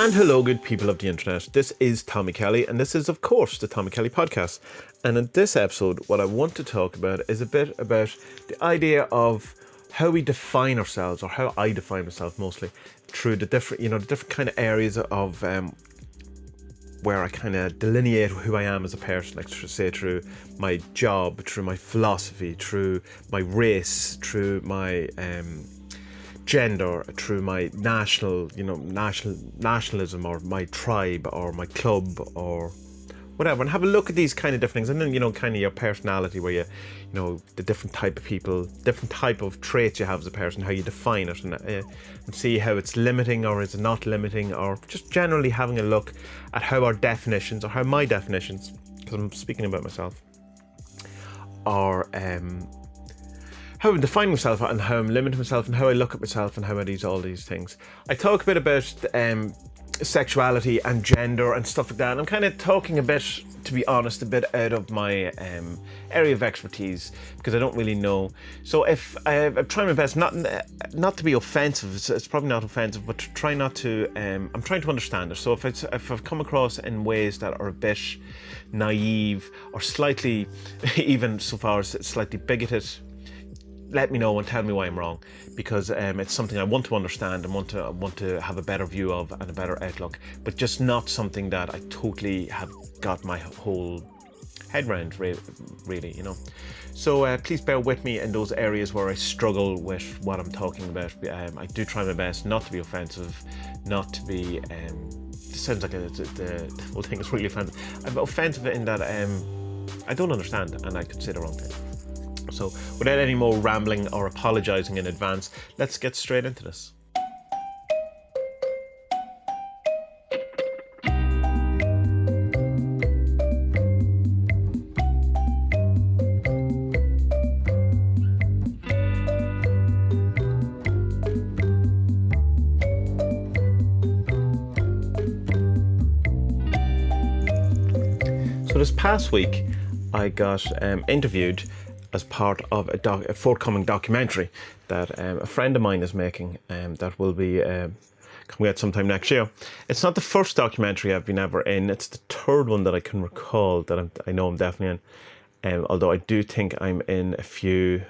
And hello, good people of the internet. This is Tommy Kelly, and this is, of course, the Tommy Kelly podcast. And in this episode, what I want to talk about is a bit about the idea of how we define ourselves, or how I define myself mostly, through the different kind of areas of where I kind of delineate who I am as a person, like say through my job, through my philosophy, through my race, through my gender, through my nationalism, or my tribe, or my club, or whatever, and have a look at these kind of different things, and then kind of your personality, where the different type of people, different type of traits you have as a person, how you define it, and see how it's limiting or is it not limiting, or just generally having a look at how our definitions, or how my definitions, because I'm speaking about myself, are how I'm defining myself, and how I'm limiting myself, and how I look at myself, and how I do all these things. I talk a bit about sexuality and gender and stuff like that, and I'm kind of talking a bit, to be honest, a bit out of my area of expertise, because I don't really know. So if I'm trying my best not to be offensive, it's probably not offensive, but to try not to, I'm trying to understand it. So if I've come across in ways that are a bit naive, or slightly, even so far as slightly bigoted, let me know and tell me why I'm wrong, because it's something I want to understand and want to have a better view of and a better outlook, but just not something that I totally have got my whole head round, really. So please bear with me in those areas where I struggle with what I'm talking about. I do try my best not to be offensive, not to be it sounds like the whole thing is really offensive. I'm offensive in that I don't understand, and I could say the wrong thing. So without any more rambling or apologising in advance, let's get straight into this. So this past week, I got interviewed as part of a forthcoming documentary that a friend of mine is making, that will be coming out sometime next year. It's not the first documentary I've been ever in. It's the third one that I can recall that I know I'm definitely in, although I do think I'm in a few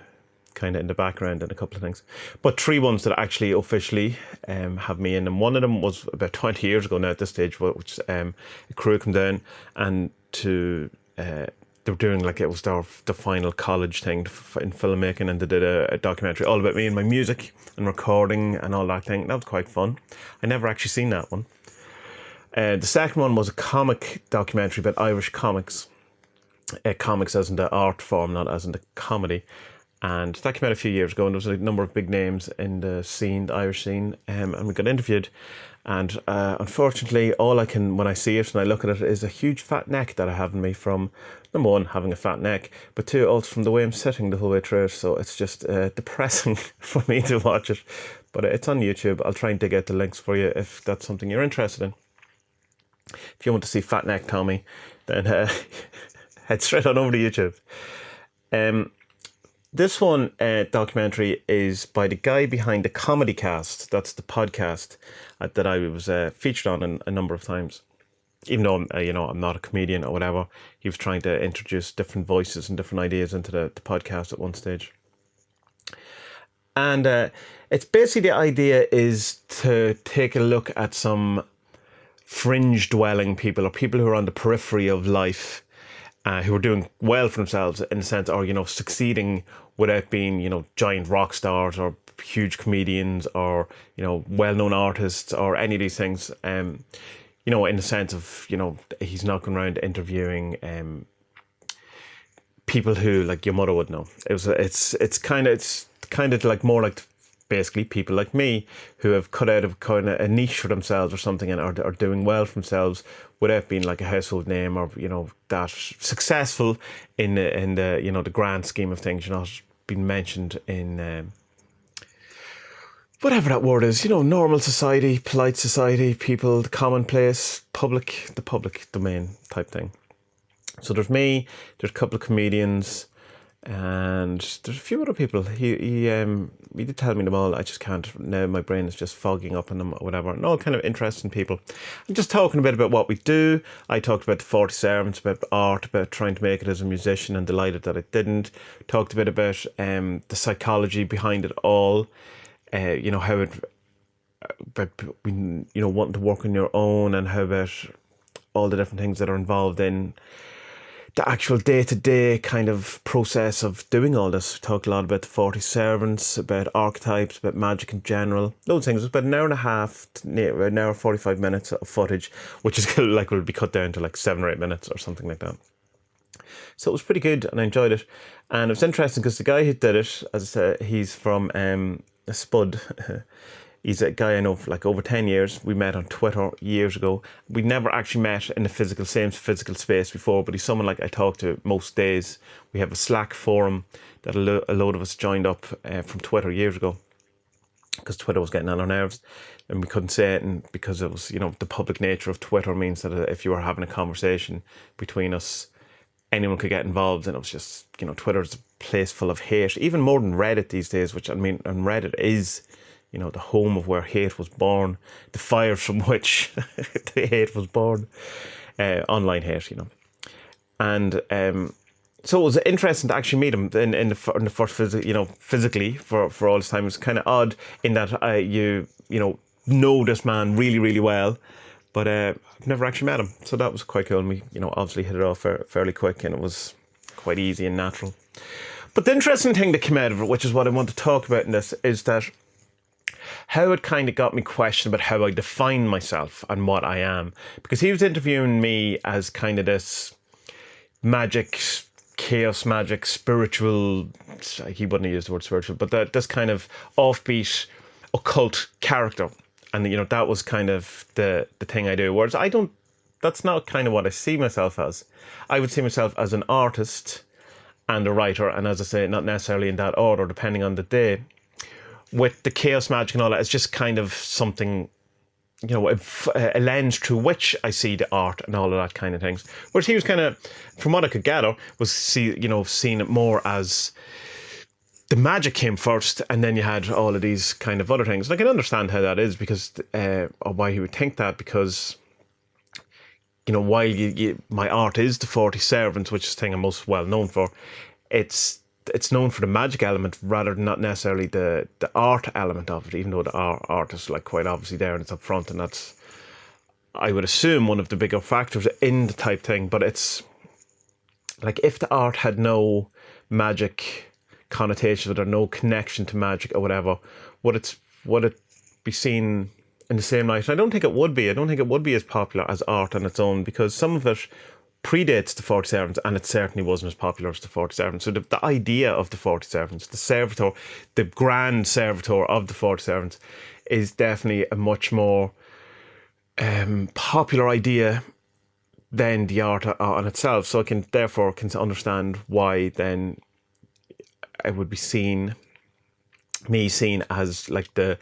kind of in the background and a couple of things. But 3 ones that actually officially have me in, and one of them was about 20 years ago now at this stage, which a crew came down and they were doing, like, it was the final college thing in filmmaking, and they did a documentary all about me and my music and recording and all that thing. That was quite fun. I never actually seen that one. The second one was a comic documentary about Irish comics. Comics as in the art form, not as in the comedy. And that came out a few years ago, and there was a number of big names in the scene, the Irish scene, and we got interviewed. And unfortunately, all I can, when I see it and I look at it, is a huge fat neck that I have in me from, number one, having a fat neck, but two, also from the way I'm sitting the whole way through it. So it's just depressing for me to watch it. But it's on YouTube. I'll try and dig out the links for you if that's something you're interested in. If you want to see Fat Neck Tommy, then head straight on over to YouTube. This one documentary is by the guy behind the Comedy Cast. That's the podcast that I was featured on a number of times. Even though I'm not a comedian or whatever, he was trying to introduce different voices and different ideas into the podcast at one stage. And it's basically, the idea is to take a look at some fringe dwelling people, or people who are on the periphery of life, who are doing well for themselves in a sense, or succeeding without being giant rock stars or huge comedians, or well-known artists, or any of these things. In the sense of he's not going around interviewing people who, like, your mother would know. It's kind of like more like basically people like me who have cut out of kind of a niche for themselves or something, and are doing well for themselves without being like a household name, or that successful in the the grand scheme of things. Not being mentioned in whatever that word is, normal society, polite society, people, the commonplace, the public domain type thing. So there's me, there's a couple of comedians, and there's a few other people. He did tell me them all. I just can't now. My brain is just fogging up on them or whatever. And all kind of interesting people. I'm just talking a bit about what we do. I talked about the 40 sermons, about art, about trying to make it as a musician, and delighted that I didn't. Talked a bit about the psychology behind it all. How it, but wanting to work on your own, and how about all the different things that are involved in the actual day-to-day kind of process of doing all this. We talked a lot about the 40 servants, about archetypes, about magic in general, those things. It was about an hour and a half, an hour 45 minutes of footage, which is like will be cut down to like 7 or 8 minutes or something like that. So it was pretty good, and I enjoyed it. And it was interesting because the guy who did it, as I said, he's from Spud. He's a guy I know for like over 10 years. We met on Twitter years ago. We never actually met in the same physical space before, but he's someone like I talk to most days. We have a Slack forum that a load of us joined up from Twitter years ago, because Twitter was getting on our nerves and we couldn't say it, and because it was, the public nature of Twitter means that if you were having a conversation between us, anyone could get involved, and it was just, Twitter's a place full of hate, even more than Reddit these days, which and Reddit is, the home of where hate was born, the fires from which the hate was born, online hate, And so it was interesting to actually meet him in the first physically for all this time. It was kind of odd in that you know this man really, really well, but I've never actually met him. So that was quite cool. And we, obviously hit it off fairly quick, and it was quite easy and natural. But the interesting thing that came out of it, which is what I want to talk about in this, is that how it kind of got me questioning about how I define myself and what I am. Because he was interviewing me as kind of this magic, chaos magic, spiritual, he wouldn't use the word spiritual, but this kind of offbeat, occult character. And, that was kind of the thing I do. Whereas that's not kind of what I see myself as. I would see myself as an artist and a writer. And as I say, not necessarily in that order, depending on the day. With the chaos magic and all that, it's just kind of something, a lens through which I see the art and all of that kind of things. Whereas he was kind of, from what I could gather, was seeing it more as the magic came first, and then you had all of these kind of other things. And I can understand how that is, because, or why he would think that, because, while my art is the 40 servants, which is the thing I'm most well known for, it's known for the magic element rather than not necessarily the art element of it, even though the art is like quite obviously there and it's up front, and that's, I would assume, one of the bigger factors in the type thing. But it's like, if the art had no magic connotations or no connection to magic or whatever, would it be seen in the same light? And I don't think it would be. I don't think it would be as popular as art on its own, because some of it predates the 40 servants, and it certainly wasn't as popular as the 40 servants. So the idea of the 40 servants, the servitor, the grand servitor of the 40 servants, is definitely a much more popular idea than the art on itself. So I can therefore understand why then I would be seen as like the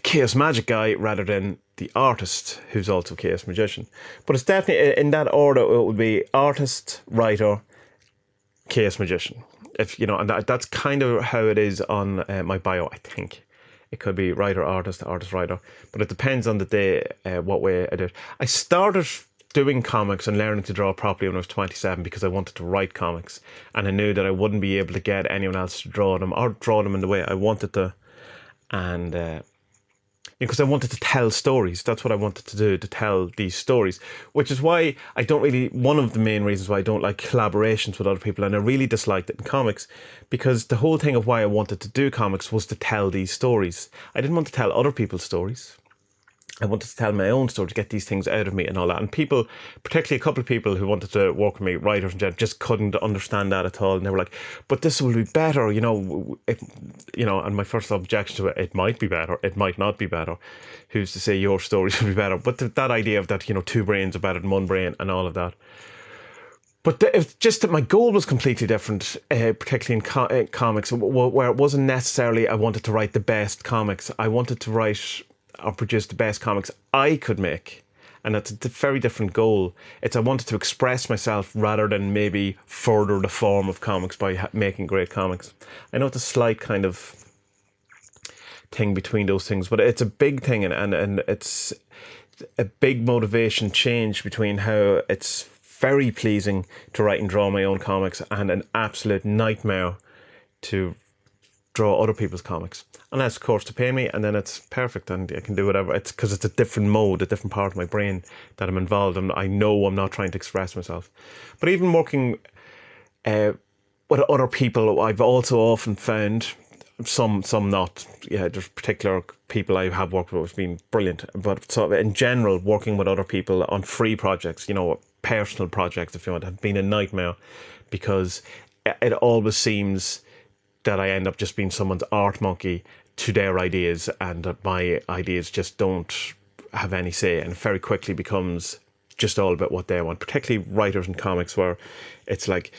chaos magic guy rather than the artist who's also a chaos magician. But it's definitely in that order. It would be artist, writer, chaos magician. And that's kind of how it is on my bio. I think it could be writer, artist, writer, but it depends on the day what way I do it. I started doing comics and learning to draw properly when I was 27 because I wanted to write comics, and I knew that I wouldn't be able to get anyone else to draw them or draw them in the way I wanted to, and because I wanted to tell stories. That's what I wanted to do, to tell these stories, which is why I don't really, one of the main reasons why I don't like collaborations with other people, and I really disliked it in comics, because the whole thing of why I wanted to do comics was to tell these stories. I didn't want to tell other people's stories. I wanted to tell my own story, to get these things out of me and all that. And people, particularly a couple of people who wanted to work with me, writers and general, just couldn't understand that at all. And they were like, but this will be better, and my first objection to it, it might be better, it might not be better. Who's to say your stories will be better? But that idea of that, two brains are better than one brain and all of that. But it's just that my goal was completely different, particularly in comics, where it wasn't necessarily I wanted to write the best comics. I wanted to write or produce the best comics I could make, and that's a very different goal. It's I wanted to express myself rather than maybe further the form of comics by making great comics. I know it's a slight kind of thing between those things, but it's a big thing, and it's a big motivation change between how it's very pleasing to write and draw my own comics and an absolute nightmare to draw other people's comics. Unless, of course, to pay me, and then it's perfect and I can do whatever. It's because it's a different mode, a different part of my brain that I'm involved in. I know I'm not trying to express myself. But even working with other people, I've also often found, some not, yeah, there's particular people I have worked with who've been brilliant. But so in general, working with other people on free projects, you know, personal projects, if you want, have been a nightmare, because it always seems that I end up just being someone's art monkey to their ideas, and that my ideas just don't have any say, and very quickly becomes just all about what they want, particularly writers in comics, where it's like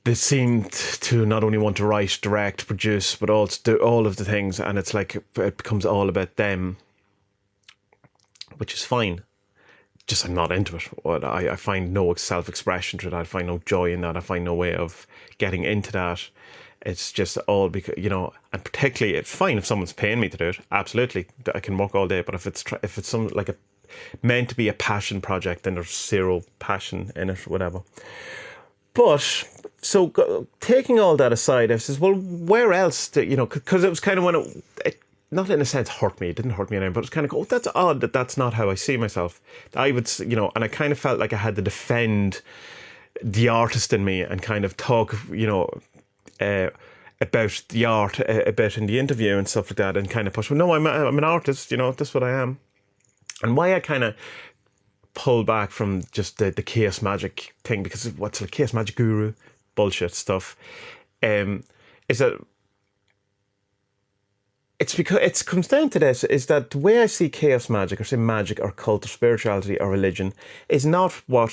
they seem to not only want to write, direct, produce, but also do all of the things, and it's like it becomes all about them, which is fine. Just I'm not into it. I find no self-expression to that. I find no joy in that. I find no way of getting into that. It's just all because, you know, and particularly it's fine if someone's paying me to do it. Absolutely, I can work all day. But if it's some like meant to be a passion project, then there's zero passion in it, whatever. But so taking all that aside, I says, well, where else? Because it was kind of when it not in a sense hurt me. It didn't hurt me anymore, but it's kind of, that's odd that that's not how I see myself. I would, and I kind of felt like I had to defend the artist in me and kind of talk, about the art a bit in the interview and stuff like that, and kind of push, well, no, I'm an artist, that's what I am. And why I kind of pull back from just the chaos magic thing, because what's like chaos magic guru bullshit stuff, is that it's because it comes down to this, is that the way I see chaos magic, or say magic or cult or spirituality or religion, is not what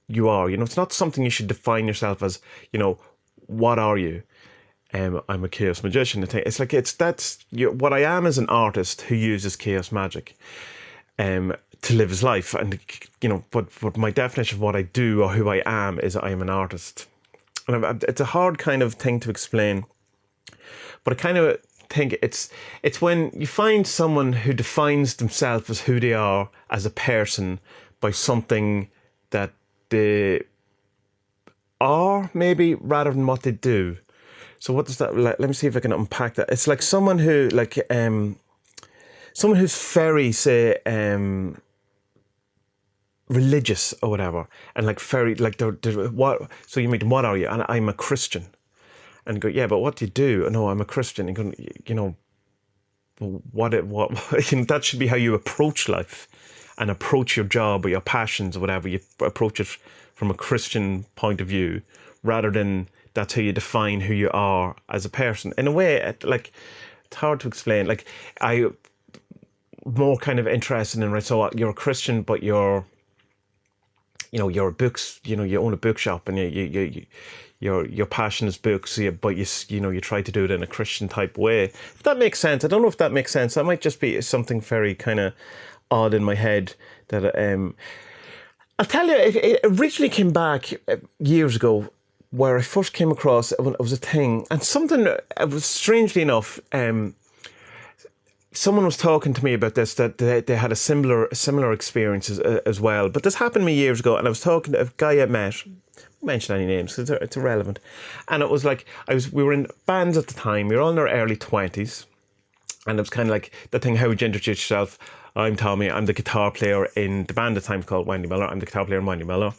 you are. It's not something you should define yourself as, what are you? I'm a chaos magician. It's like, what I am is an artist who uses chaos magic to live his life. And, but my definition of what I do or who I am is I am an artist. And it's a hard kind of thing to explain, but I kind of think it's when you find someone who defines themselves as who they are as a person by something that they are, maybe, rather than what they do. So what does that, let me see if I can unpack that. It's like someone who, like, someone who's very, say, religious or whatever, and like very, like, they're what, so you mean, what are you? And I'm a Christian. And go, yeah, but what do you do? No, I'm a Christian. And go, that should be how you approach life and approach your job or your passions or whatever. You approach it from a Christian point of view, rather than that's how you define who you are as a person. In a way, it's hard to explain. Like, I'm more kind of interested in, right, so you're a Christian, but you're books, you own a bookshop, and your passion is books, but you try to do it in a Christian type way. If that makes sense. I don't know if that makes sense. That might just be something very kind of odd in my head. That I'll tell you, it originally came back years ago, where I first came across it was a thing, and something. It was strangely enough. Someone was talking to me about this, that they had a similar experience as well. But this happened to me years ago, and I was talking to a guy I met. Mention any names because it's irrelevant, and it was like we were in bands at the time. We were all in our early 20s, and it was kind of like the thing, how would you introduce yourself? I'm Tommy, I'm the guitar player in the band at the time called Wendy Miller. I'm the guitar player in Wendy Miller.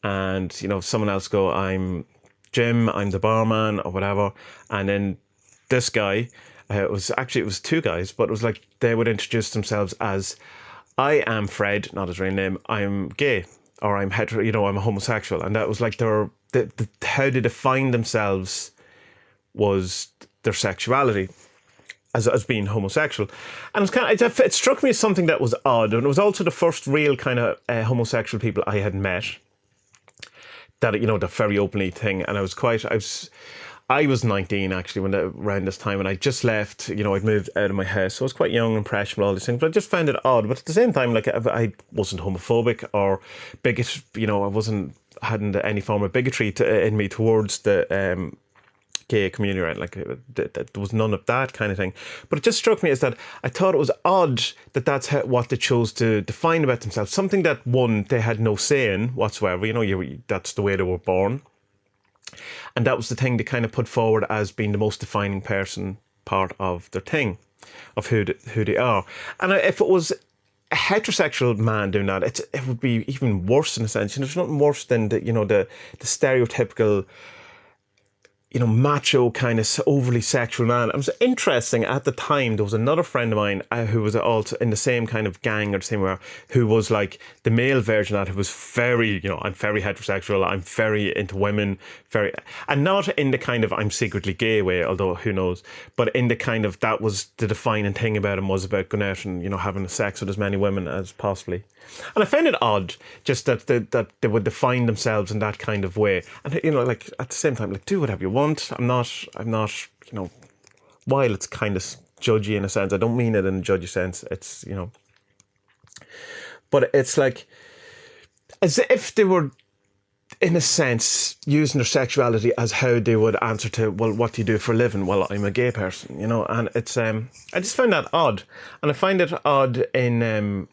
And someone else go, I'm Jim, I'm the barman or whatever. And then this guy, it was two guys, but it was like they would introduce themselves as, I am Fred, not his real name, I'm gay, or I'm hetero, I'm a homosexual. And that was like how they defined themselves was their sexuality as being homosexual. And it struck me as something that was odd. And it was also the first real kind of homosexual people I had met that, the very openly thing. And I was 19 actually around this time, and I just left. I'd moved out of my house, so I was quite young and impressionable, all these things. But I just found it odd. But at the same time, like I wasn't homophobic or bigot. I hadn't any form of bigotry in me towards the gay community, right? Like there was none of that kind of thing. But it just struck me as that I thought it was odd that that's what they chose to define about themselves. Something that they had no say in whatsoever. That's the way they were born. And that was the thing they kind of put forward as being the most defining part of their thing, of who they are. And if it was a heterosexual man doing that, it would be even worse in a sense. There's nothing worse than the stereotypical, macho kind of overly sexual man. It was interesting at the time. There was another friend of mine who was also in the same kind of gang or the same way, who was like the male version of that, who was very, I'm very heterosexual. I'm very into women, and not in the kind of I'm secretly gay way, although who knows, but in the kind of that was the defining thing about him, was about going out and, having sex with as many women as possibly. And I found it odd just that they would define themselves in that kind of way. And, like at the same time, like, do whatever you want. I'm not, while it's kind of judgy in a sense, I don't mean it in a judgy sense. It's, but it's like, as if they were, in a sense, using their sexuality as how they would answer to, well, what do you do for a living? Well, I'm a gay person, and it's, I just found that odd. And I find it odd in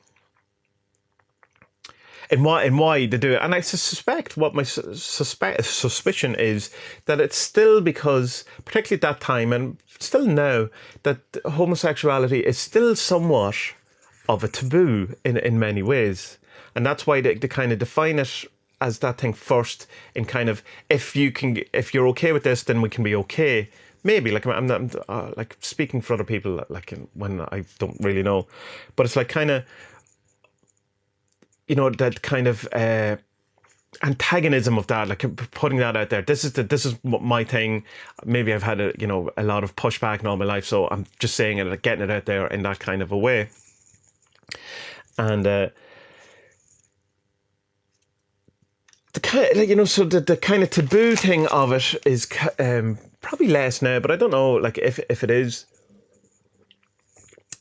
why they do it. And I suspect what my suspicion is that it's still because, particularly at that time and still now, that homosexuality is still somewhat of a taboo in many ways. And that's why they kind of define it as that thing first, in kind of, if you're okay with this, then we can be okay. Maybe, like, I'm not like speaking for other people, like when I don't really know. But it's like kind of, that kind of antagonism of that, like putting that out there. This is my thing. Maybe I've had a lot of pushback in all my life, so I'm just saying it, like, getting it out there in that kind of a way. And the kind of, so the kind of taboo thing of it is probably less now, but I don't know, like, if it is.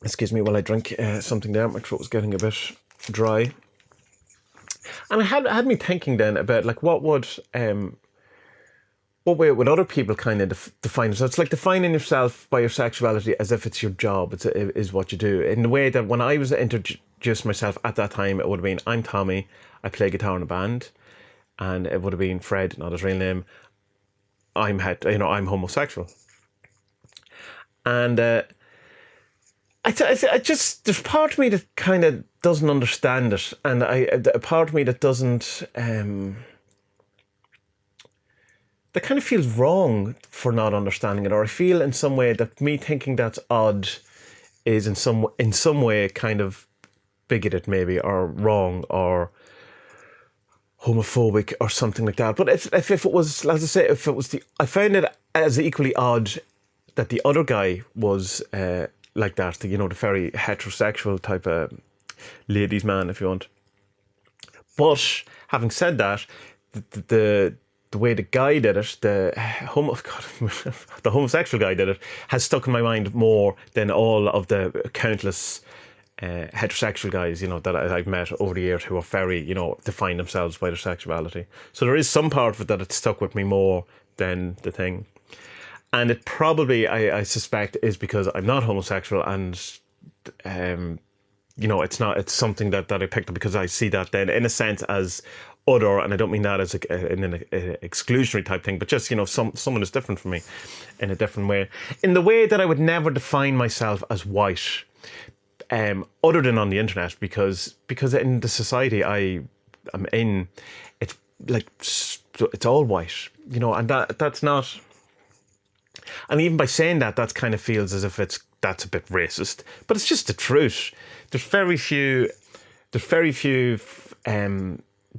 Excuse me while I drink something there. My throat was getting a bit dry. And it had me thinking then about, like, what way would other people kind of define themselves? It's like defining yourself by your sexuality as if it's your job. It is what you do. In the way that when I was introduced myself at that time, it would have been, I'm Tommy, I play guitar in a band. And it would have been Fred, not his real name. I'm homosexual. And I just, there's part of me that kind of doesn't understand it, and a part of me that doesn't, that kind of feels wrong for not understanding it, or I feel in some way that me thinking that's odd is in some way kind of bigoted, maybe, or wrong, or homophobic, or something like that. But if it was, as I say, I found it as equally odd that the other guy was like that, the very heterosexual type of ladies' man, if you want. But having said that, the way the guy did it, the homosexual guy did it, has stuck in my mind more than all of the countless heterosexual guys, that I've met over the years who are very, define themselves by their sexuality. So there is some part of it that it's stuck with me more than the thing. And it probably, I suspect, is because I'm not homosexual, and it's something that I picked up because I see that then in a sense as other, and I don't mean that as an exclusionary type thing, but just, someone who's different from me in a different way. In the way that I would never define myself as white, other than on the internet, because in the society I am in, it's like, it's all white, and that's not. And even by saying that kind of feels as if that's a bit racist, but it's just the truth. There's very few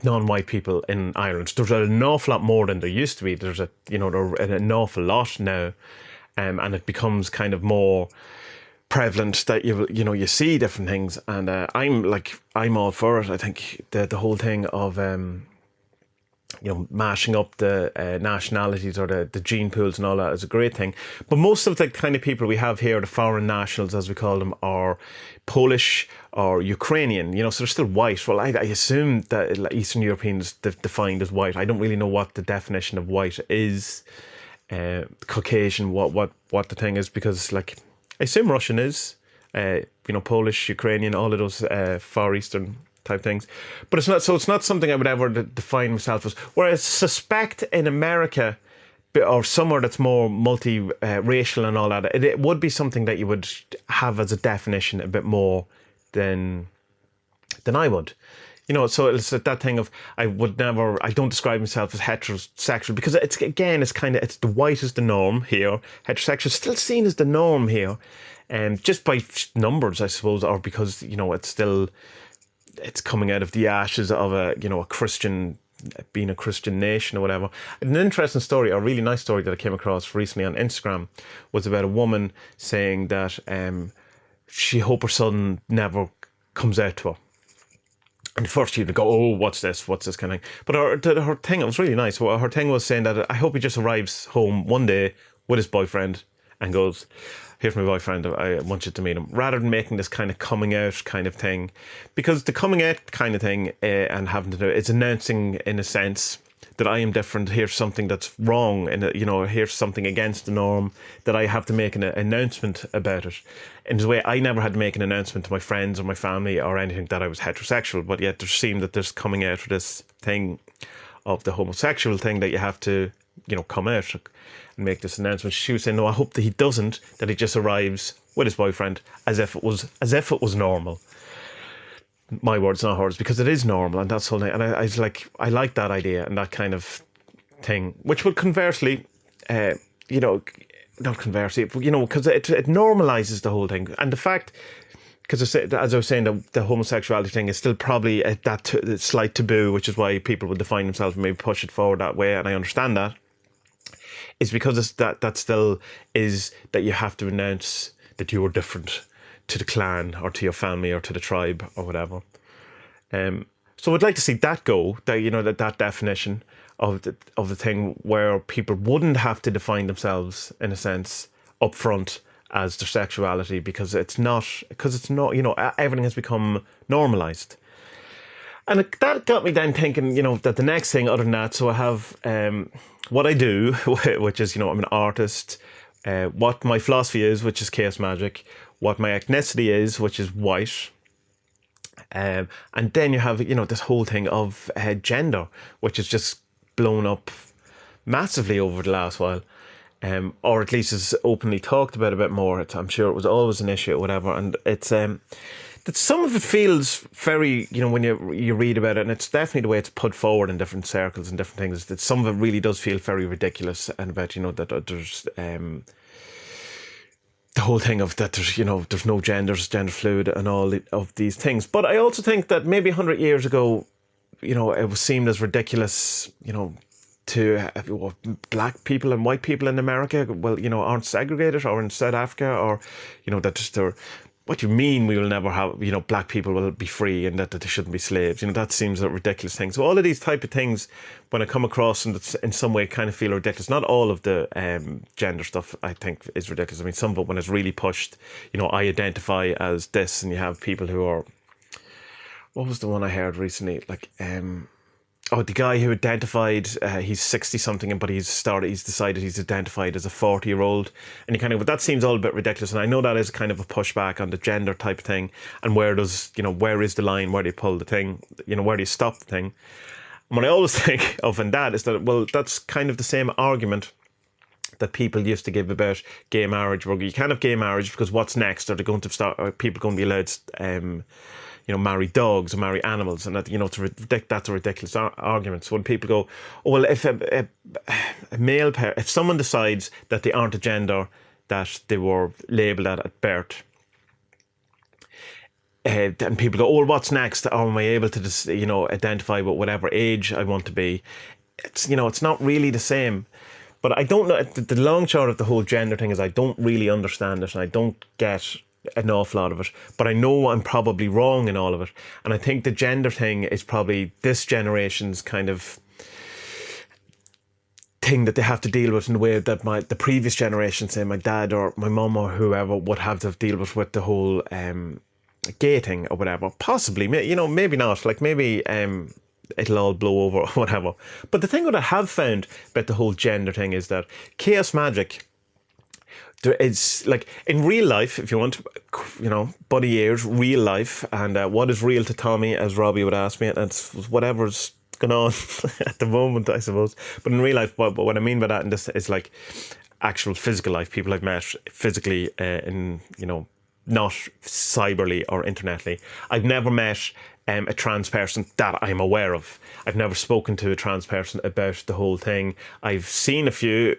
non-white people in Ireland. There's an awful lot more than there used to be. There's an awful lot now, and it becomes kind of more prevalent that you see different things. And I'm all for it. I think the whole thing of mashing up the nationalities or the gene pools and all that is a great thing. But most of the kind of people we have here, the foreign nationals, as we call them, are Polish or Ukrainian, so they're still white. Well, I assume that Eastern Europeans defined as white. I don't really know what the definition of white is. Caucasian, what the thing is, because I assume Russian is, Polish, Ukrainian, all of those Far Eastern type things, but it's not something I would ever define myself as. Whereas I suspect in America or somewhere that's more multi-racial and all that, it would be something that you would have as a definition a bit more than I would. So it's that thing of I don't describe myself as heterosexual, because it's the white is the norm here. Heterosexual is still seen as the norm here, just by numbers, I suppose, or because it's coming out of the ashes of a Christian, being a Christian nation or whatever. An interesting story, a really nice story that I came across recently on Instagram, was about a woman saying that she hoped her son never comes out to her. And first you'd go, oh, what's this kind of thing. But her thing, it was really nice. Her thing was saying that I hope he just arrives home one day with his boyfriend and goes, here's my boyfriend, I want you to meet him, rather than making this kind of coming out kind of thing. Because the coming out kind of thing and having to do it, it's announcing in a sense that I am different, here's something that's wrong, and here's something against the norm, that I have to make an announcement about it. In the way I never had to make an announcement to my friends or my family or anything that I was heterosexual, but yet there seemed that there's coming out of this thing of the homosexual thing that you have to, come out and make this announcement. She was saying, no, I hope that he doesn't, that he just arrives with his boyfriend as if it was normal. My words, not hers, because it is normal, and that's all. And I was like, I like that idea and that kind of thing, which would conversely, not conversely, because it normalizes the whole thing. And the fact, because as I was saying, the homosexuality thing is still probably that slight taboo, which is why people would define themselves and maybe push it forward that way. And I understand that. Is because that still is that you have to announce that you are different to the clan or to your family or to the tribe or whatever. So I'd like to see that go, that definition of the thing where people wouldn't have to define themselves in a sense up front as their sexuality, because it's not everything has become normalized. And that got me then thinking, that the next thing other than that, so I have what I do, which is, I'm an artist, what my philosophy is, which is chaos magic, what my ethnicity is, which is white. And then you have, this whole thing of gender, which has just blown up massively over the last while. Or at least is openly talked about a bit more. I'm sure it was always an issue or whatever. And it's that some of it feels very, when you read about it, and it's definitely the way it's put forward in different circles and different things, that some of it really does feel very ridiculous, and about, that there's the whole thing of that there's no genders, gender fluid and all of these things. But I also think that maybe 100 years ago, it was seen as ridiculous, to black people and white people in America, aren't segregated, or in South Africa, or, that they're, what do you mean we will never have, black people will be free and that they shouldn't be slaves? That seems a ridiculous thing. So all of these type of things, when I come across them, in some way kind of feel ridiculous. Not all of the gender stuff I think is ridiculous. I mean, some of it when it's really pushed, I identify as this, and you have people who are, what was the one I heard recently? The guy who identified, he's 60 something, but he's decided he's identified as a 40-year-old. And you kind of, that seems all a bit ridiculous. And I know that is kind of a pushback on the gender type of thing. And where is the line? Where do you pull the thing? Where do you stop the thing? And what I always think of in that is that, well, that's kind of the same argument that people used to give about gay marriage. Where you can't have gay marriage because what's next? Are people going to be allowed marry dogs or marry animals, and that, that's a ridiculous argument. So when people go, oh, well, if a male pair, if someone decides that they aren't a gender that they were labelled at birth, and people go, oh, well, what's next? Or am I able to just, identify with whatever age I want to be? It's, it's not really the same. But I don't know, the long short of the whole gender thing is I don't really understand it, and I don't get an awful lot of it, but I know I'm probably wrong in all of it. And I think the gender thing is probably this generation's kind of thing that they have to deal with in the way that the previous generation, say my dad or my mum or whoever, would have to deal with the whole gating or whatever. Possibly, maybe not. Like maybe it'll all blow over or whatever. But the thing that I have found about the whole gender thing is that chaos magic, there is, like, in real life, if you want, buddy years, real life, and what is real to Tommy, as Robbie would ask me, and it's whatever's going on at the moment, I suppose. But in real life, what I mean by that, and this is like actual physical life, people I've met physically not cyberly or internetly. I've never met a trans person that I'm aware of. I've never spoken to a trans person about the whole thing. I've seen a few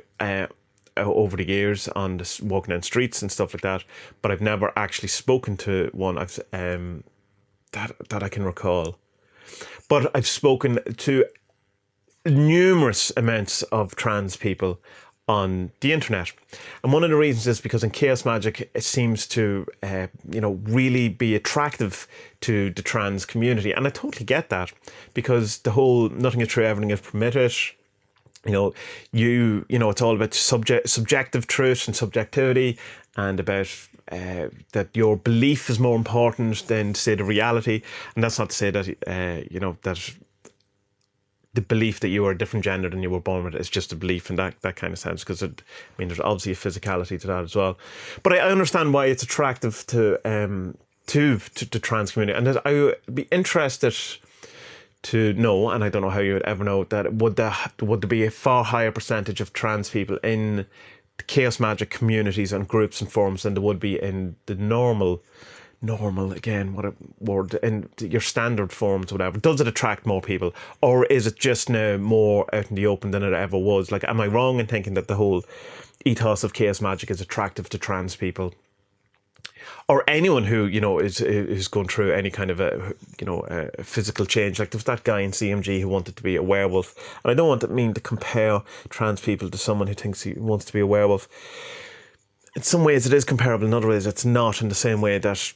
over the years on walking down streets and stuff like that, but I've never actually spoken to one that I can recall. But I've spoken to numerous amounts of trans people on the internet, and one of the reasons is because in chaos magic it seems to really be attractive to the trans community, and I totally get that, because the whole nothing is true, everything is permitted, it's all about subjective truth and subjectivity, and about that your belief is more important than, say, the reality. And that's not to say that that the belief that you are a different gender than you were born with is just a belief in that kind of sense, because there's obviously a physicality to that as well. But I understand why it's attractive to the trans community, and I would be interested to know, and I don't know how you would ever know, that would there be a far higher percentage of trans people in the chaos magic communities and groups and forums than there would be in the normal, again, what a word, in your standard forums, whatever. Does it attract more people, or is it just now more out in the open than it ever was? Like, am I wrong in thinking that the whole ethos of chaos magic is attractive to trans people, or anyone who is going through any kind of a physical change? Like, there was that guy in CMG who wanted to be a werewolf, and I don't mean to compare trans people to someone who thinks he wants to be a werewolf. In some ways it is comparable, in other ways it's not, in the same way that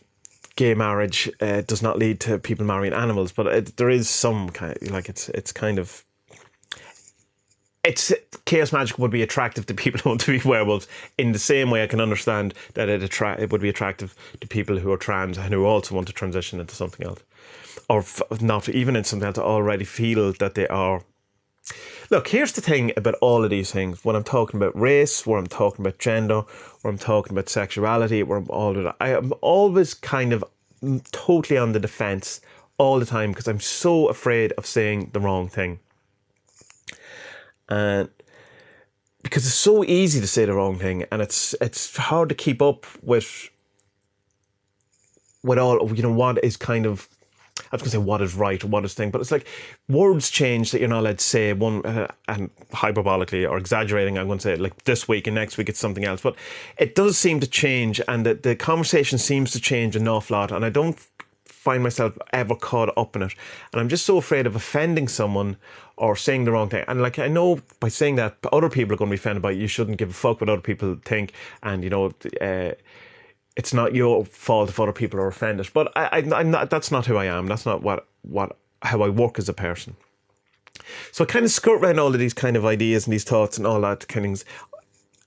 gay marriage does not lead to people marrying animals, but there is some kind of, like, chaos magic would be attractive to people who want to be werewolves, in the same way I can understand that it would be attractive to people who are trans and who also want to transition into something else, or not even in something else, to already feel that they are. Look, here's the thing about all of these things. When I'm talking about race, when I'm talking about gender, when I'm talking about sexuality, I am always kind of totally on the defense all the time, because I'm so afraid of saying the wrong thing. And because it's so easy to say the wrong thing, and it's hard to keep up with all, what is kind of, I was going to say what is right or what is thing, but it's like words change that you're not allowed to say one, and hyperbolically or exaggerating, I'm going to say, like, this week and next week it's something else. But it does seem to change, and the conversation seems to change an awful lot, and I don't find myself ever caught up in it. And I'm just so afraid of offending someone or saying the wrong thing. And, like, I know by saying that other people are going to be offended by it. You shouldn't give a fuck what other people think, and it's not your fault if other people are offended. But I'm not. That's not who I am. That's not how I work as a person. So I kind of skirt around all of these kind of ideas and these thoughts and all that kind of things.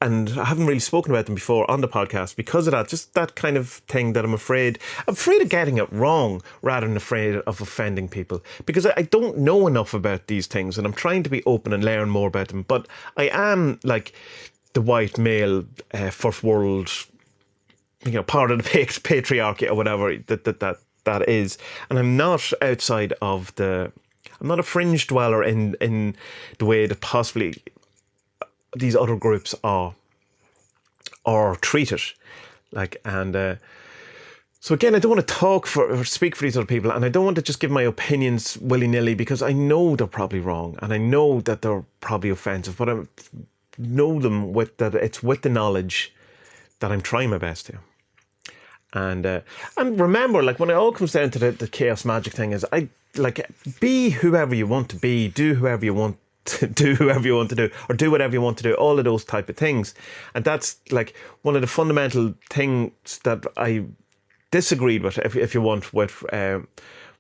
And I haven't really spoken about them before on the podcast because of that. Just that kind of thing that I'm afraid of getting it wrong rather than afraid of offending people. Because I don't know enough about these things, and I'm trying to be open and learn more about them. But I am, like, the white male, first world, part of the patriarchy or whatever that is. And I'm not outside of I'm not a fringe dweller in the way that possibly these other groups are treated. Like, and so again, I don't want to talk or speak for these other people, and I don't want to just give my opinions willy-nilly, because I know they're probably wrong, and I know that they're probably offensive, but I know them it's with the knowledge that I'm trying my best to. And remember, like, when it all comes down to the chaos magic thing, is be whoever you want to be, do whoever you want to do, whoever you want to do, or do whatever you want to do, all of those type of things. And that's, like, one of the fundamental things that I disagreed with, if you want, with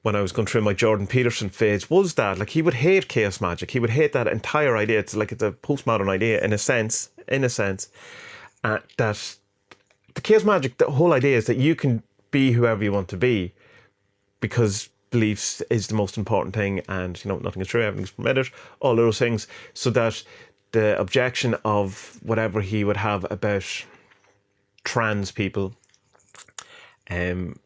when I was going through my Jordan Peterson phase was that, like, he would hate chaos magic. He would hate that entire idea. It's like it's a postmodern idea in a sense, that the chaos magic, the whole idea is that you can be whoever you want to be because beliefs is the most important thing, and nothing is true, everything's permitted, all those things. So that the objection of whatever he would have about trans people, it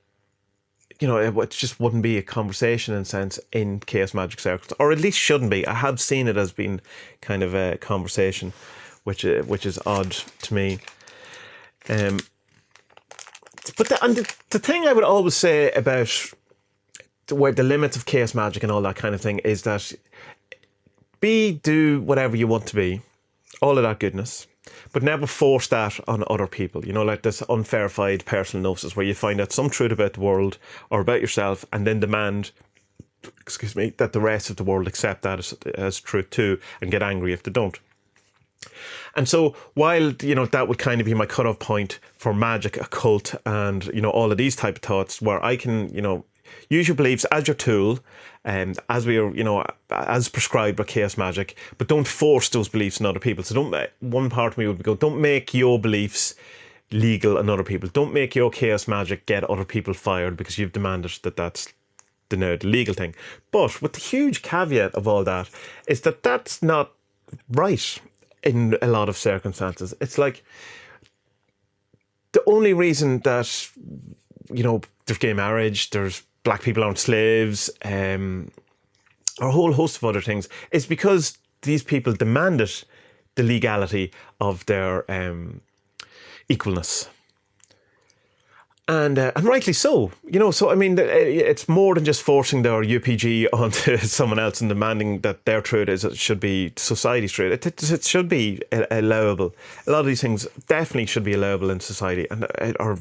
just wouldn't be a conversation in a sense in chaos magic circles, or at least shouldn't be. I have seen it as being kind of a conversation, which is odd to me. But the thing I would always say about where the limits of chaos magic and all that kind of thing is that do whatever you want to be, all of that goodness, but never force that on other people. Like this unverified personal gnosis where you find out some truth about the world or about yourself and then demand, that the rest of the world accept that as truth too and get angry if they don't. And so while, that would kind of be my cutoff point for magic, occult, and, all of these type of thoughts where I can, use your beliefs as your tool, as we are, as prescribed by chaos magic, but don't force those beliefs on other people. So one part of me would go, don't make your beliefs legal on other people. Don't make your chaos magic get other people fired because you've demanded that that's the legal thing. But with the huge caveat of all that is that that's not right in a lot of circumstances. It's like the only reason that, there's gay marriage, there's black people aren't slaves, or a whole host of other things, is because these people demanded the legality of their equalness. And rightly so, so I mean, it's more than just forcing their UPG onto someone else and demanding that their truth should be society's truth. It should be allowable. A lot of these things definitely should be allowable in society and are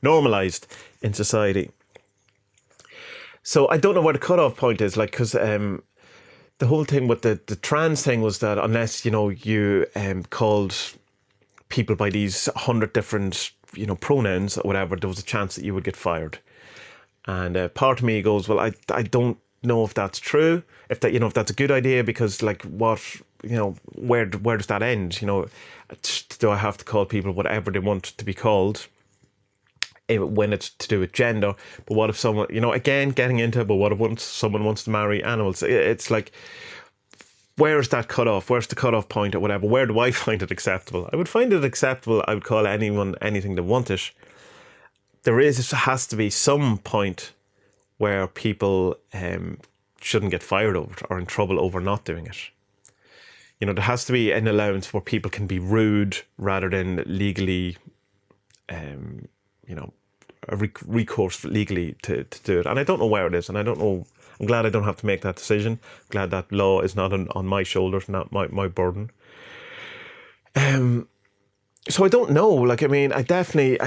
normalized in society. So I don't know where the cutoff point is, like, because the whole thing with the trans thing was that unless, you called people by these 100 different, pronouns or whatever, there was a chance that you would get fired. And part of me goes, well, I don't know if that's true, if that's a good idea, because like what, where does that end? Do I have to call people whatever they want to be called when it's to do with gender? But what if someone, again, getting into it, but what if someone wants to marry animals? It's like, where's that cutoff? Where's the cutoff point or whatever? Where do I find it acceptable? I would find it acceptable. I would call anyone anything they want it. There has to be some point where people shouldn't get fired over it or in trouble over not doing it. There has to be an allowance where people can be rude rather than legally, a recourse legally to do it. And I don't know where it is, and I don't know. I'm glad I don't have to make that decision. I'm glad that law is not on my shoulders, not my burden. So I don't know. Like, I mean, I definitely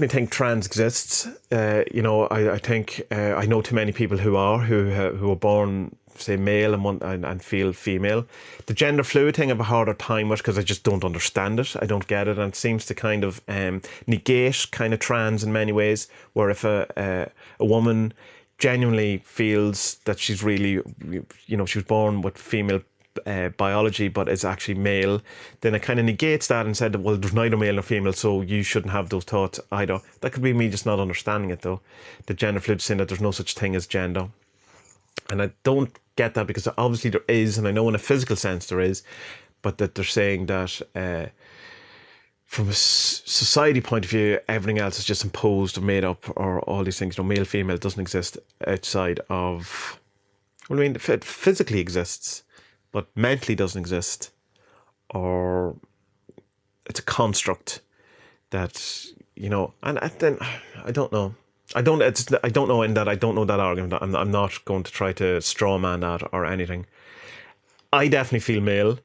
think trans exists. I think I know too many people who are born, say, male and feel female. The gender fluid thing I have a harder time with because I just don't understand it. I don't get it, and it seems to kind of negate kind of trans in many ways. Where if a woman genuinely feels that she's really, she was born with female biology but is actually male, then it kind of negates that and said, well, there's neither male nor female, so you shouldn't have those thoughts either. That could be me just not understanding it, though. The gender fluid saying that there's no such thing as gender. And I don't get that, because obviously there is, and I know in a physical sense there is, but that they're saying that from a society point of view, everything else is just imposed or made up, or all these things. Male, female doesn't exist outside of. Well, I mean, it physically exists, but mentally doesn't exist, or it's a construct that And then I don't know. I don't know in that I don't know that argument. I'm not going to try to straw man that or anything. I definitely feel male.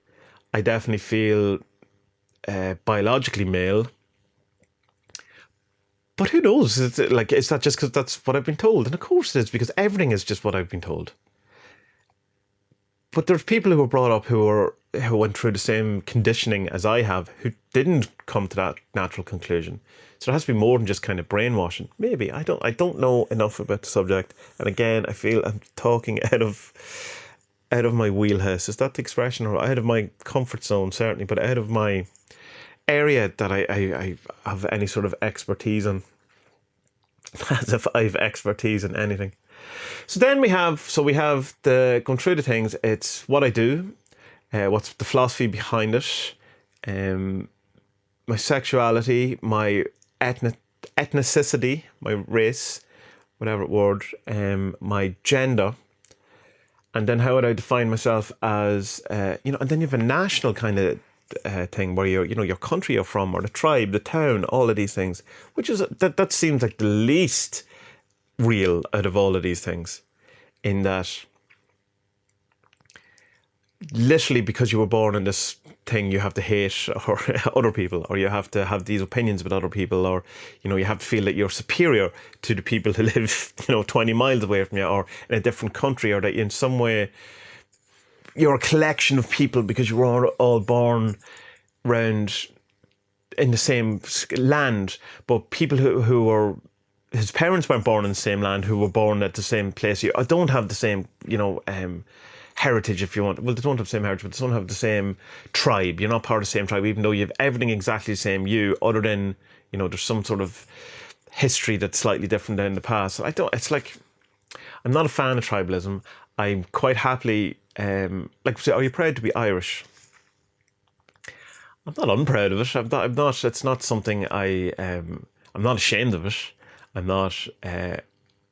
I definitely feel biologically male, but who knows? Is that just because that's what I've been told? And of course it is, because everything is just what I've been told. But there's people who were brought up who went through the same conditioning as I have, who didn't come to that natural conclusion. So there has to be more than just kind of brainwashing. Maybe I don't know enough about the subject, and again, I feel I'm talking out of my wheelhouse. Is that the expression? Or out of my comfort zone, certainly, but out of my area that I have any sort of expertise in. As if I have expertise in anything. So then we have the going through the things. It's what I do, what's the philosophy behind it, my sexuality, my ethnicity, my race, whatever word, my gender, and then how would I define myself as, and then you have a national kind of thing where your country you're from, or the tribe, the town, all of these things, which is that seems like the least real out of all of these things, in that literally because you were born in this thing you have to hate or other people, or you have to have these opinions about other people, or you have to feel that you're superior to the people who live 20 miles away from you, or in a different country, or that in some way you're a collection of people because you were all born round in the same land, but people who were his parents weren't born in the same land, who were born at the same place. You don't have the same, heritage, if you want. Well, they don't have the same heritage, but they don't have the same tribe. You're not part of the same tribe, even though you have everything exactly the same. Other than there's some sort of history that's slightly different than in the past. It's like I'm not a fan of tribalism. I'm quite happily. Say, are you proud to be Irish? I'm not unproud of it. I'm not. It's not something I'm not ashamed of it. I'm not.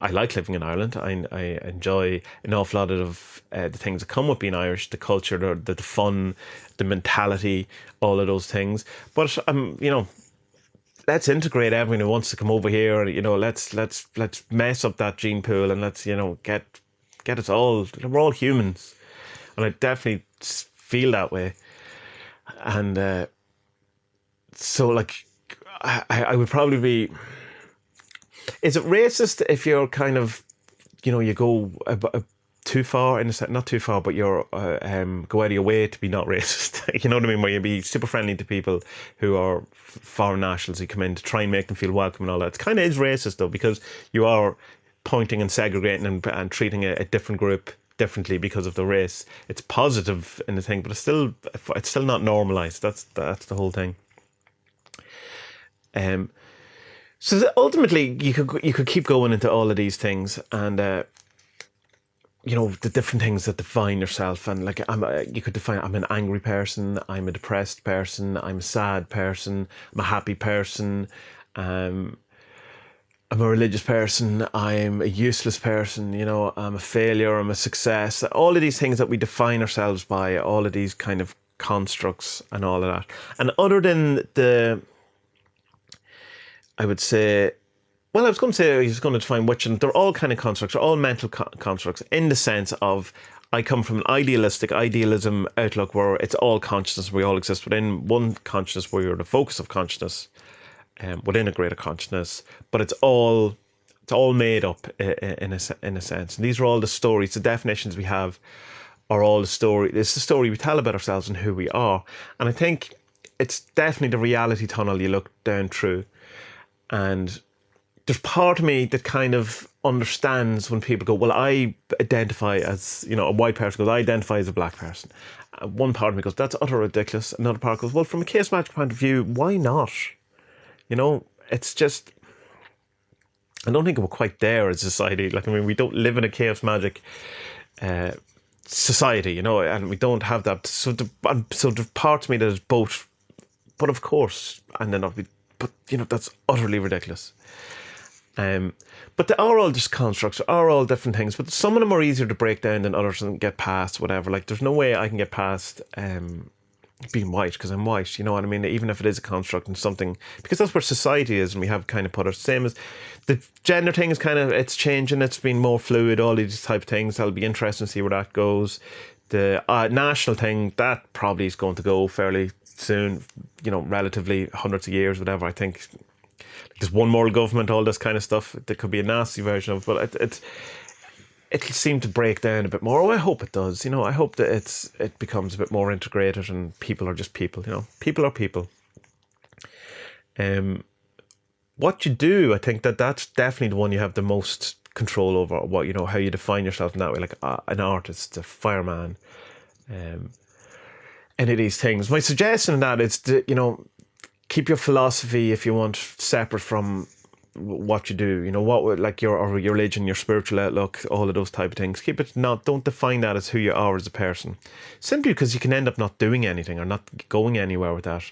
I like living in Ireland. I enjoy an awful lot of the things that come with being Irish, the culture, the fun, the mentality, all of those things. But let's integrate everyone who wants to come over here. Let's mess up that gene pool, and let's get us all. We're all humans. And I definitely feel that way. And so, I would probably be... Is it racist if you're kind of, you go too far, not too far, but you're go out of your way to be not racist? You know what I mean? Where you be super friendly to people who are foreign nationals who come in to try and make them feel welcome and all that. It kind of is racist, though, because you are pointing and segregating and treating a different group differently because of the race. It's positive in the thing, but it's still not normalized. That's the whole thing. So ultimately, you could keep going into all of these things, and the different things that define yourself. And you could define, I'm an angry person, I'm a depressed person, I'm a sad person, I'm a happy person, I'm a religious person, I'm a useless person, I'm a failure, I'm a success. All of these things that we define ourselves by, all of these kind of constructs and all of that. And other than I would say, well, I was going to define which, and they're all kind of constructs, they're all mental constructs, in the sense of, I come from an idealism outlook where it's all consciousness, we all exist within one consciousness, where you're the focus of consciousness, within a greater consciousness, but it's all made up in a sense. And these are all the stories, the definitions we have are all the story. It's the story we tell about ourselves and who we are. And I think it's definitely the reality tunnel you look down through. And there's part of me that kind of understands when people go, well, I identify as, a white person goes, I identify as a black person. One part of me goes, that's utter ridiculous. Another part goes, well, from a case magic point of view, why not? It's just, I don't think we're quite there as a society. We don't live in a chaos magic society, and we don't have that. So there's parts of me that is both, but of course, and then that's utterly ridiculous. But they are all just constructs, are all different things, but some of them are easier to break down than others and get past, whatever. There's no way I can get past being white because I'm white, you know what I mean? Even if it is a construct and something, because that's where society is, and we have kind of put it, same as the gender thing is kind of, it's changing, it's been more fluid, all these type of things. That'll be interesting to see where that goes. The national thing, that probably is going to go fairly soon, relatively hundreds of years, whatever. I think there's one moral government, all this kind of stuff. There could be a nasty version of it, but it'll seem to break down a bit more. Oh, I hope it does. I hope that it becomes a bit more integrated and people are just people. People are people. what you do, I think that's definitely the one you have the most control over. What, you know, how you define yourself in that way, like an artist, a fireman, any of these things. My suggestion in that is to, you know, keep your philosophy, if you want, separate from what you do. You know, what would, like your religion, your spiritual outlook, all of those type of things. Keep it, not, don't define that as who you are as a person. Simply because you can end up not doing anything or not going anywhere with that.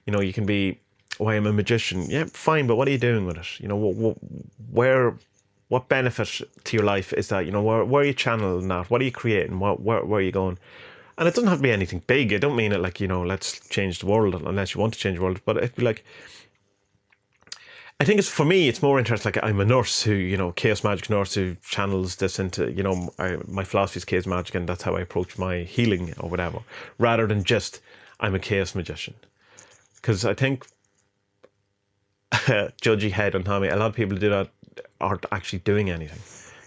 You know, you can be, oh, I'm a magician. Yeah, fine, but what are you doing with it? You know, what benefit to your life is that? You know, where are you channeling that? What are you creating? Where are you going? And it doesn't have to be anything big. I don't mean it like, you know, let's change the world, unless you want to change the world. But it'd be like, I think it's, for me, it's more interesting. Like, I'm a nurse who, you know, chaos magic nurse who channels this into, you know, my philosophy is chaos magic, and that's how I approach my healing or whatever, rather than just I'm a chaos magician. Because I think, judgy head on Tommy, a lot of people who do that aren't actually doing anything.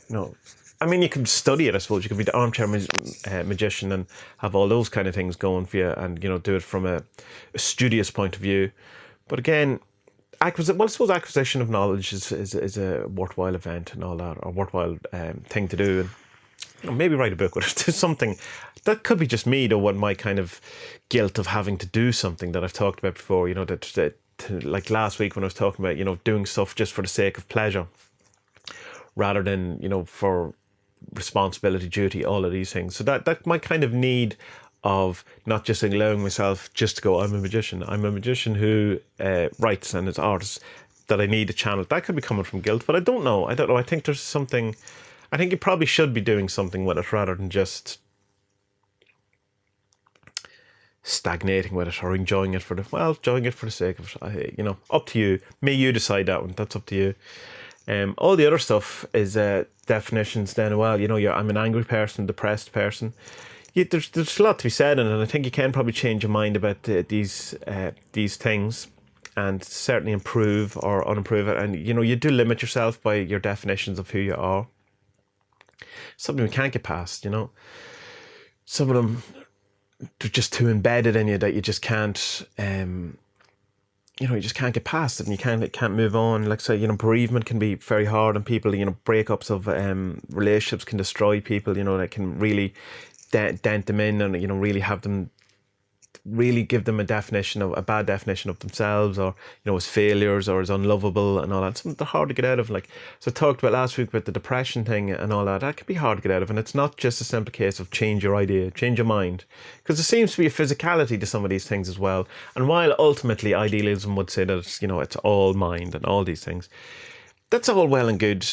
You know, I mean, you can study it, I suppose. You could be the armchair magician and have all those kind of things going for you, and, you know, do it from a studious point of view. But again, I suppose acquisition of knowledge is a worthwhile event and all that, or worthwhile thing to do. And, you know, maybe write a book with it. Do something that could be just me, though. What my kind of guilt of having to do something that I've talked about before. You know, that like last week when I was talking about, you know, doing stuff just for the sake of pleasure, rather than, you know, for responsibility, duty, all of these things. So that my kind of need of not just allowing myself just to go, I'm a magician. I'm a magician who writes and is artist, that I need a channel. That could be coming from guilt, but I don't know. I think there's something. I think you probably should be doing something with it rather than just stagnating with it or enjoying it enjoying it for the sake of it. You know, up to you. May you decide that one. That's up to you. All the other stuff is definitions then. Well, you know, I'm an angry person, depressed person. There's a lot to be said in it, and I think you can probably change your mind about these things, and certainly improve or unimprove it. And, you know, you do limit yourself by your definitions of who you are. Something we can't get past, you know. Some of them, they're just too embedded in you that you just can't, you know, you just can't get past it, and you can't move on. Like, say, you know, bereavement can be very hard on people. You know, breakups of relationships can destroy people. You know, they can really dent them in, and, you know, really have them, really give them a bad definition of themselves, or, you know, as failures or as unlovable and all that. Something they're hard to get out of. Like, so I talked about last week about the depression thing and all that. That can be hard to get out of, and it's not just a simple case of change your idea, change your mind, because there seems to be a physicality to some of these things as well. And while ultimately idealism would say that it's, you know, it's all mind and all these things, that's all well and good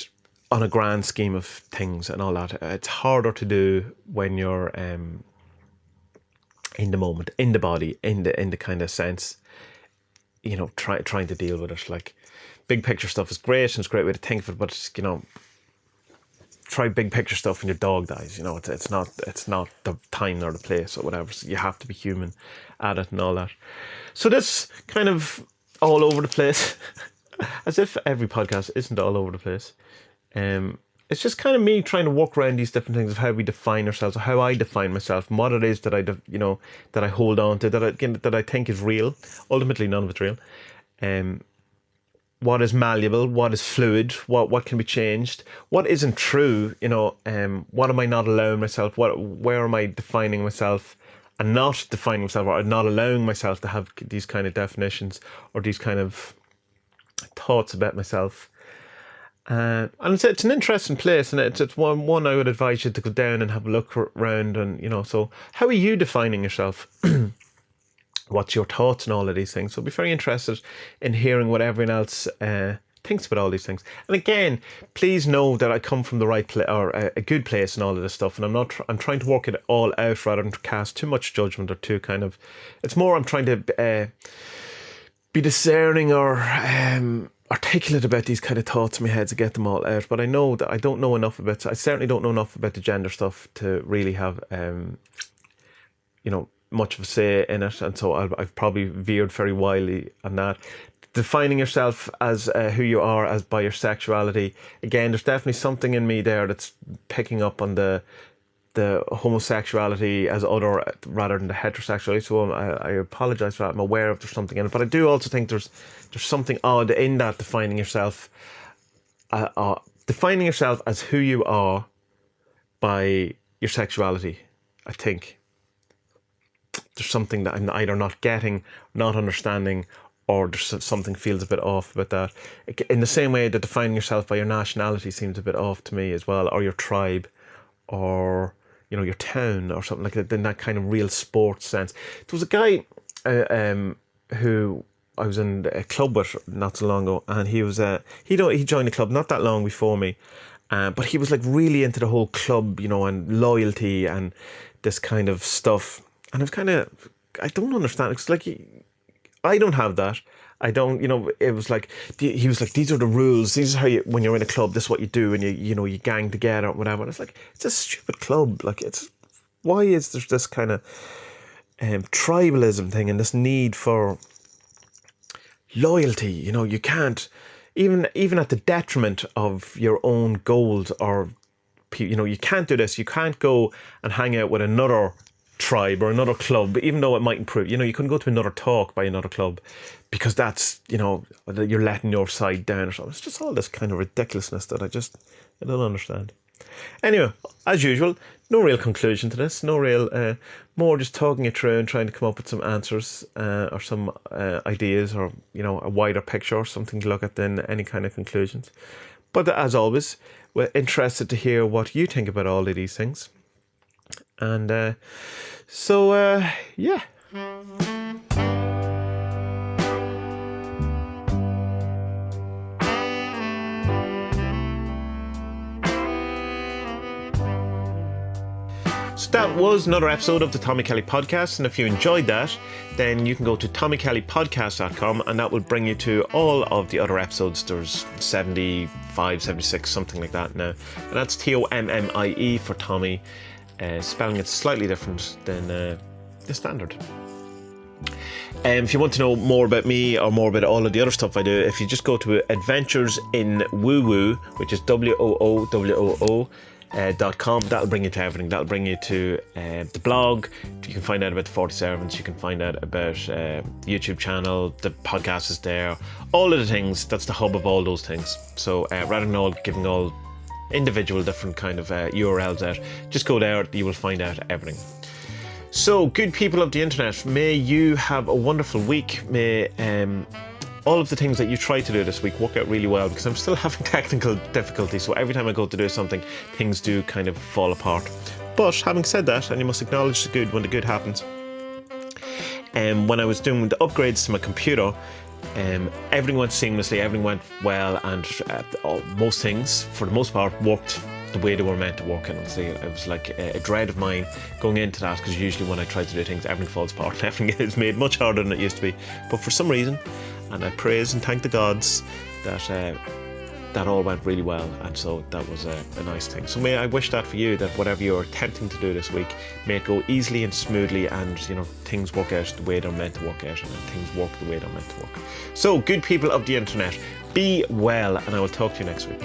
on a grand scheme of things and all that. It's harder to do when you're in the moment, in the body, in the kind of sense, you know, trying to deal with it. Like, big picture stuff is great, and it's a great way to think of it, but it's, you know, try big picture stuff when your dog dies. You know, it's not the time or the place or whatever. So you have to be human at it and all that. So this kind of all over the place, as if every podcast isn't all over the place. It's just kind of me trying to walk around these different things of how we define ourselves, or how I define myself, and what it is that that I hold on to, that I think is real. Ultimately, none of it's real. What is malleable? What is fluid? What can be changed? What isn't true? You know, what am I not allowing myself? Where am I defining myself and not defining myself, or not allowing myself to have these kind of definitions or these kind of thoughts about myself? And it's an interesting place, and it's one I would advise you to go down and have a look around. And, you know, so how are you defining yourself? What's your thoughts on all of these things? So I'd be very interested in hearing what everyone else thinks about all these things. And again, please know that I come from the right place, or a good place in all of this stuff, and I'm trying to work it all out rather than cast too much judgment, or too kind of, it's more I'm trying to be discerning or articulate about these kind of thoughts in my head to get them all out. But I know that I don't know enough about, I certainly don't know enough about the gender stuff to really have you know, much of a say in it, and so I've probably veered very wildly on that. Defining yourself as who you are as by your sexuality, again, there's definitely something in me there that's picking up on the the homosexuality as other rather than the heterosexuality. So I apologise for that. I'm aware of there's something in it, but I do also think there's something odd in that defining yourself as who you are by your sexuality. I think there's something that I'm either not getting, not understanding, or there's something feels a bit off about that. In the same way that defining yourself by your nationality seems a bit off to me as well, or your tribe, or your town, or something like that. In that kind of real sports sense. There was a guy who I was in a club with not so long ago, and he was he joined the club not that long before me, but he was like really into the whole club, and loyalty and this kind of stuff. And I don't understand. It's like I don't have that. I don't, it was like, he was like, these are the rules. These are how when you're in a club, this is what you do, and you gang together or whatever. And it's like, it's a stupid club. Like, why is there this kind of tribalism thing and this need for loyalty? You can't, even at the detriment of your own goals, or, you can't do this. You can't go and hang out with another tribe or another club, even though it might improve. You couldn't go to another talk by another club because that's, you're letting your side down or something. It's just all this kind of ridiculousness that I don't understand. Anyway, as usual, no real conclusion to this, no real, more just talking it through and trying to come up with some answers or some ideas, or, a wider picture or something to look at than any kind of conclusions. But as always, we're interested to hear what you think about all of these things. And so, yeah. So that was another episode of the Tommy Kelly Podcast, and if you enjoyed that, then you can go to tommykellypodcast.com, and that will bring you to all of the other episodes. There's 75, 76, something like that now, and that's TOMMIE for Tommy. Spelling it slightly different than the standard. If you want to know more about me or more about all of the other stuff I do, if you just go to Adventures in Woo Woo, which is WOOWOO.com, that'll bring you to everything. That'll bring you to the blog. You can find out about the 40 Servants. You can find out about the YouTube channel. The podcast is there. All of the things. That's the hub of all those things. So rather than all giving all individual different kind of URLs out, just go there, you will find out everything. So, good people of the internet, may you have a wonderful week. May all of the things that you try to do this week work out really well, because I'm still having technical difficulties, so every time I go to do something, things do kind of fall apart. But having said that, and you must acknowledge the good when the good happens, when I was doing the upgrades to my computer, everything went seamlessly, everything went well, and most things, for the most part, worked the way they were meant to work. And it was like a dread of mine going into that, because usually when I try to do things, everything falls apart and everything is made much harder than it used to be. But for some reason, and I praise and thank the gods, that all went really well, and so that was a nice thing. So may I wish that for you, that whatever you're attempting to do this week, may it go easily and smoothly, and things work out the way they're meant to work out, and things work the way they're meant to work. So, good people of the internet, be well, and I will talk to you next week.